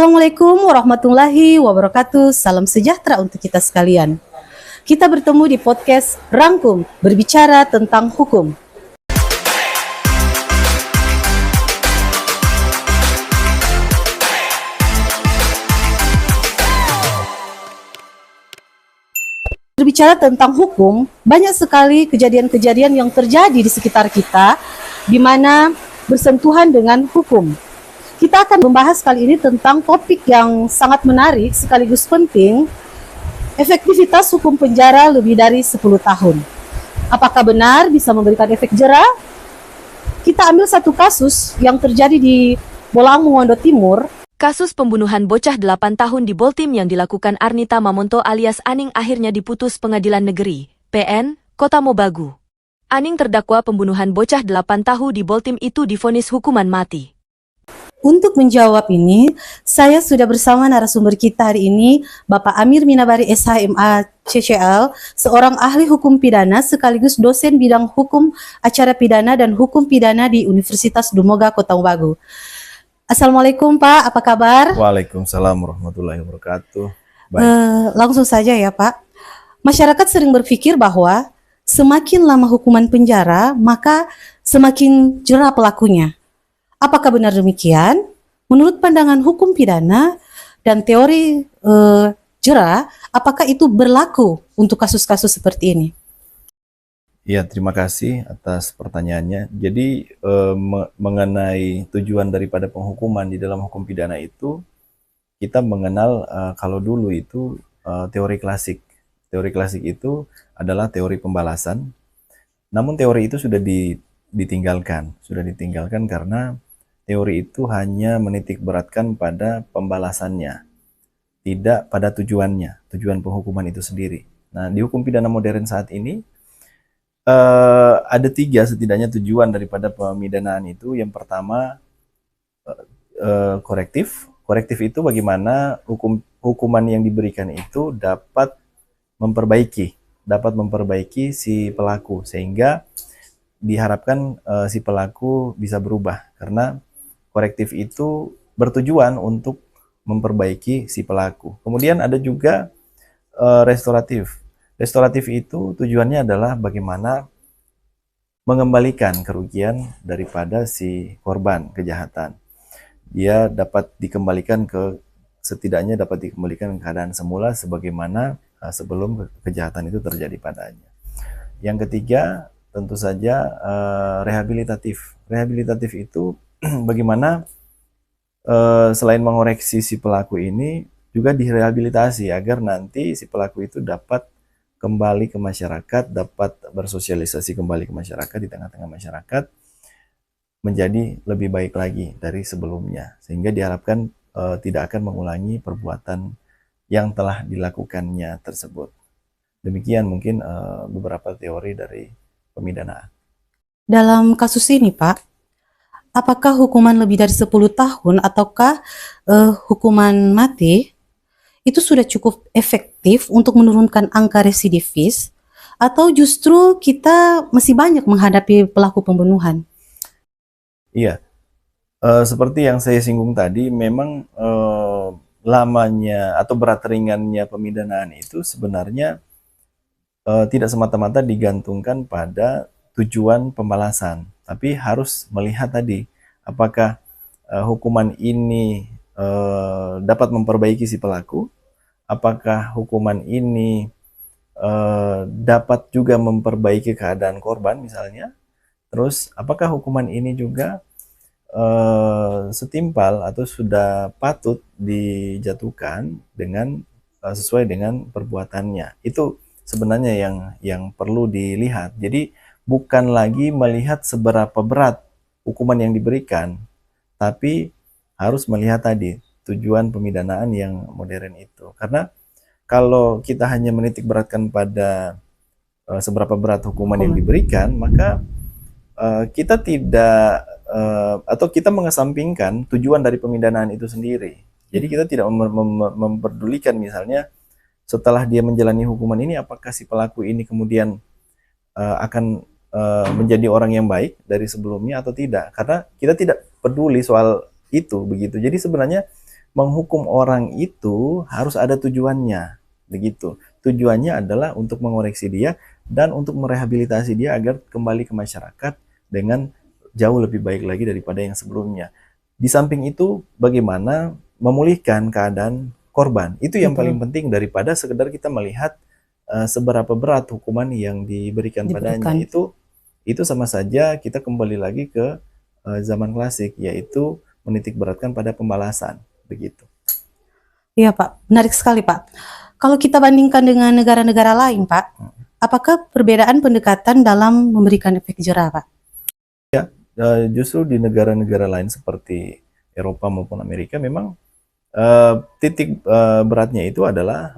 Assalamualaikum warahmatullahi wabarakatuh. Salam sejahtera untuk kita sekalian. Kita bertemu di podcast Rangkum, berbicara tentang hukum. Berbicara tentang hukum, banyak sekali kejadian-kejadian yang terjadi di sekitar kita, di mana bersentuhan dengan hukum. Kita akan membahas kali ini tentang topik yang sangat menarik sekaligus penting, efektivitas hukum penjara lebih dari 10 tahun. Apakah benar bisa memberikan efek jera? Kita ambil satu kasus yang terjadi di Bolang Mongondo Timur. Kasus pembunuhan bocah 8 tahun di Boltim yang dilakukan Arnita Mamonto alias Aning akhirnya diputus Pengadilan Negeri, PN, Kota Mobagu. Aning terdakwa pembunuhan bocah 8 tahun di Boltim itu divonis hukuman mati. Untuk menjawab ini, saya sudah bersama narasumber kita hari ini, Bapak Amir Minabari SHMA CCL, seorang ahli hukum pidana sekaligus dosen bidang hukum acara pidana dan hukum pidana di Universitas Dumoga Kota Mobagu. Assalamualaikum Pak, apa kabar? Waalaikumsalam warahmatullahi wabarakatuh. Langsung saja ya Pak. Masyarakat sering berpikir bahwa semakin lama hukuman penjara, maka semakin jera pelakunya. Apakah benar demikian? Menurut pandangan hukum pidana dan teori jera, apakah itu berlaku untuk kasus-kasus seperti ini? Ya, terima kasih atas pertanyaannya. Jadi mengenai tujuan daripada penghukuman di dalam hukum pidana itu, kita mengenal kalau dulu itu teori klasik. Teori klasik itu adalah teori pembalasan. Namun teori itu sudah ditinggalkan karena teori itu hanya menitik beratkan pada pembalasannya, tidak pada tujuan penghukuman itu sendiri. Nah, di hukum pidana modern saat ini ada 3 setidaknya tujuan daripada pemidanaan itu. Yang pertama korektif. Korektif itu bagaimana hukuman yang diberikan itu dapat memperbaiki si pelaku, sehingga diharapkan si pelaku bisa berubah, karena korektif itu bertujuan untuk memperbaiki si pelaku. Kemudian ada juga restoratif. Restoratif itu tujuannya adalah bagaimana mengembalikan kerugian daripada si korban kejahatan. Dia setidaknya dapat dikembalikan ke keadaan semula sebagaimana sebelum kejahatan itu terjadi padanya. Yang ketiga, tentu saja rehabilitatif. Rehabilitatif itu bagaimana selain mengoreksi si pelaku ini, juga direhabilitasi agar nanti si pelaku itu dapat kembali ke masyarakat, dapat bersosialisasi kembali ke masyarakat, di tengah-tengah masyarakat, menjadi lebih baik lagi dari sebelumnya, sehingga diharapkan tidak akan mengulangi perbuatan yang telah dilakukannya tersebut. Demikian mungkin beberapa teori dari pemidanaan. Dalam kasus ini Pak, apakah hukuman lebih dari 10 tahun ataukah hukuman mati itu sudah cukup efektif untuk menurunkan angka residivis, atau justru kita masih banyak menghadapi pelaku pembunuhan? Iya, seperti yang saya singgung tadi, memang lamanya atau berat ringannya pemidanaan itu sebenarnya tidak semata-mata digantungkan pada tujuan pembalasan, tapi harus melihat tadi apakah hukuman ini dapat memperbaiki si pelaku, apakah hukuman ini dapat juga memperbaiki keadaan korban misalnya, terus apakah hukuman ini juga setimpal atau sudah patut dijatuhkan dengan sesuai dengan perbuatannya. Itu sebenarnya yang perlu dilihat. Jadi bukan lagi melihat seberapa berat hukuman yang diberikan, tapi harus melihat tadi tujuan pemidanaan yang modern itu. Karena kalau kita hanya menitik beratkan pada seberapa berat hukuman yang diberikan, maka kita tidak atau kita mengesampingkan tujuan dari pemidanaan itu sendiri. Jadi kita tidak memperdulikan misalnya setelah dia menjalani hukuman ini, apakah si pelaku ini kemudian akan menjadi orang yang baik dari sebelumnya atau tidak, karena kita tidak peduli soal itu begitu. Jadi sebenarnya menghukum orang itu harus ada tujuannya, begitu. Tujuannya adalah untuk mengoreksi dia dan untuk merehabilitasi dia agar kembali ke masyarakat dengan jauh lebih baik lagi daripada yang sebelumnya. Di samping itu, bagaimana memulihkan keadaan korban. Itu yang paling penting daripada sekedar kita melihat seberapa berat hukuman yang diberikan padanya. Itu sama saja kita kembali lagi ke zaman klasik, yaitu menitik beratkan pada pembalasan, begitu. Iya Pak, menarik sekali Pak. Kalau kita bandingkan dengan negara-negara lain Pak, apakah perbedaan pendekatan dalam memberikan efek jerah Pak? Justru di negara-negara lain seperti Eropa maupun Amerika memang titik beratnya itu adalah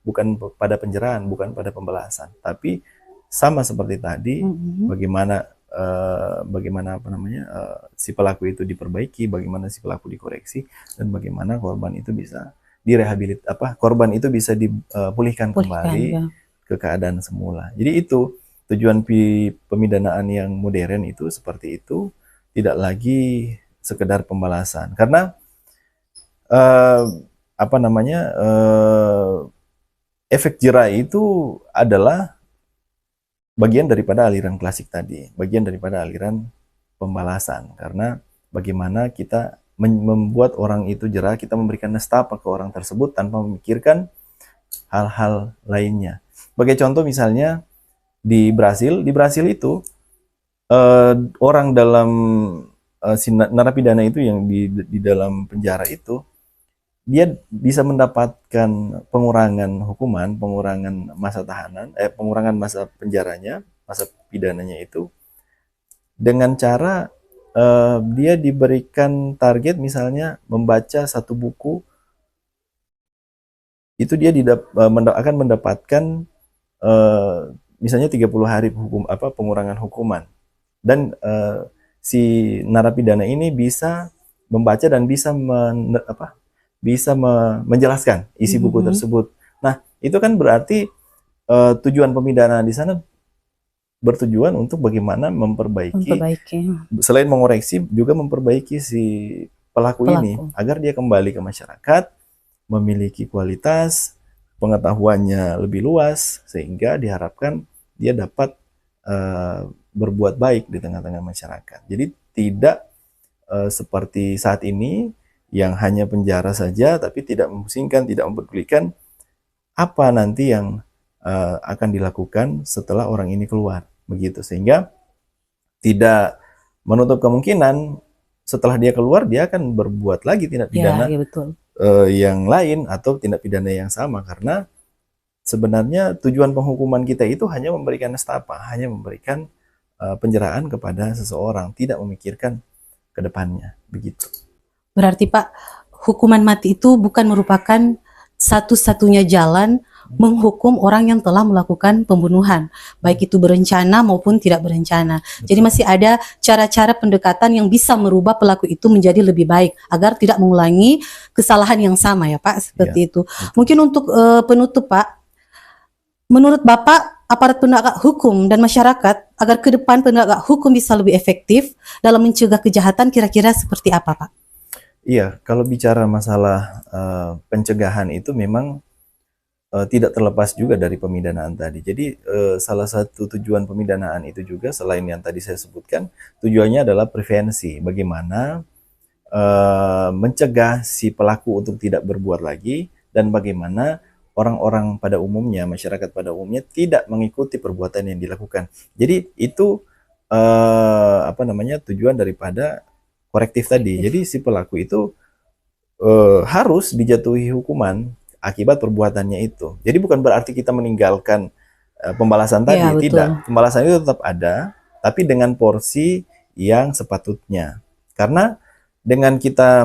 bukan pada penjarahan, bukan pada pembalasan, tapi sama seperti tadi, bagaimana si pelaku itu diperbaiki, bagaimana si pelaku dikoreksi, dan bagaimana korban itu bisa korban itu bisa dipulihkan kembali ke keadaan semula. Jadi itu tujuan pemidanaan yang modern itu seperti itu, tidak lagi sekedar pembalasan. Karena efek jerah itu adalah bagian daripada aliran klasik tadi, bagian daripada aliran pembalasan. Karena bagaimana kita membuat orang itu jerah, kita memberikan nestapa ke orang tersebut tanpa memikirkan hal-hal lainnya. Sebagai contoh misalnya di Brasil itu orang dalam narapidana itu yang di dalam penjara itu, dia bisa mendapatkan pengurangan hukuman, pengurangan masa tahanan, pengurangan masa penjaranya, masa pidananya itu dengan cara dia diberikan target misalnya membaca satu buku, itu dia akan mendapatkan misalnya 30 hari pengurangan hukuman, dan si narapidana ini bisa membaca dan bisa menjelaskan isi buku tersebut. Nah, itu kan berarti tujuan pemidanaan di sana bertujuan untuk bagaimana memperbaiki, selain mengoreksi juga memperbaiki si pelaku ini agar dia kembali ke masyarakat, memiliki kualitas, pengetahuannya lebih luas, sehingga diharapkan dia dapat berbuat baik di tengah-tengah masyarakat. Jadi tidak seperti saat ini yang hanya penjara saja, tapi tidak memusingkan, tidak mempedulikan apa nanti yang akan dilakukan setelah orang ini keluar, begitu. Sehingga tidak menutup kemungkinan setelah dia keluar dia akan berbuat lagi tindak pidana yang lain atau tindak pidana yang sama, karena sebenarnya tujuan penghukuman kita itu hanya memberikan nestapa, hanya memberikan penjeraan kepada seseorang, tidak memikirkan ke depannya, begitu. Berarti Pak, hukuman mati itu bukan merupakan satu-satunya jalan menghukum orang yang telah melakukan pembunuhan, baik itu berencana maupun tidak berencana. Jadi masih ada cara-cara pendekatan yang bisa merubah pelaku itu menjadi lebih baik agar tidak mengulangi kesalahan yang sama ya Pak, seperti itu. Mungkin untuk penutup Pak, menurut Bapak aparat penegak hukum dan masyarakat agar ke depan penegak hukum bisa lebih efektif dalam mencegah kejahatan, kira-kira seperti apa Pak? Iya, kalau bicara masalah pencegahan itu memang tidak terlepas juga dari pemidanaan tadi. Jadi salah satu tujuan pemidanaan itu juga selain yang tadi saya sebutkan, tujuannya adalah prevensi. Bagaimana mencegah si pelaku untuk tidak berbuat lagi, dan bagaimana orang-orang pada umumnya, masyarakat pada umumnya tidak mengikuti perbuatan yang dilakukan. Jadi itu tujuan daripada korektif tadi. Jadi si pelaku itu harus dijatuhi hukuman akibat perbuatannya itu. Jadi bukan berarti kita meninggalkan pembalasan tadi, tidak. Pembalasan itu tetap ada, tapi dengan porsi yang sepatutnya. Karena dengan kita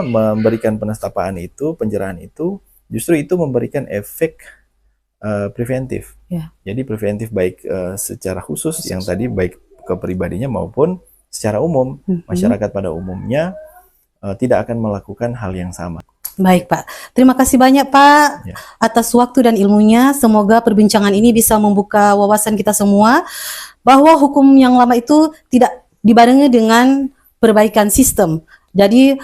memberikan penestapaan itu, penjerahan itu, justru itu memberikan efek preventif. Jadi preventif baik secara khusus yang tadi, baik ke pribadinya maupun secara umum, masyarakat pada umumnya tidak akan melakukan hal yang sama. Baik Pak, terima kasih banyak Pak atas waktu dan ilmunya. Semoga perbincangan ini bisa membuka wawasan kita semua bahwa hukum yang lama itu tidak dibarengi dengan perbaikan sistem, Jadi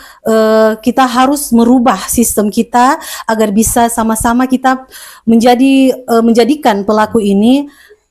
kita harus merubah sistem kita agar bisa sama-sama kita menjadikan pelaku ini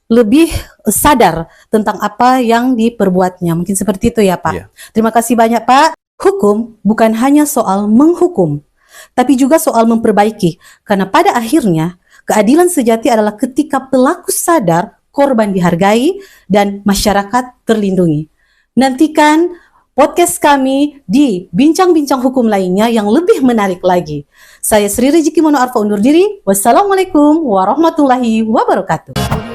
lebih sadar tentang apa yang diperbuatnya. Mungkin seperti itu ya Pak. Iya. Terima kasih banyak Pak. Hukum bukan hanya soal menghukum, tapi juga soal memperbaiki. Karena pada akhirnya keadilan sejati adalah ketika pelaku sadar, korban dihargai, dan masyarakat terlindungi. Nantikan podcast kami di bincang-bincang hukum lainnya yang lebih menarik lagi. Saya Sri Rezeki Mono Arfa undur diri. Wassalamualaikum warahmatullahi wabarakatuh.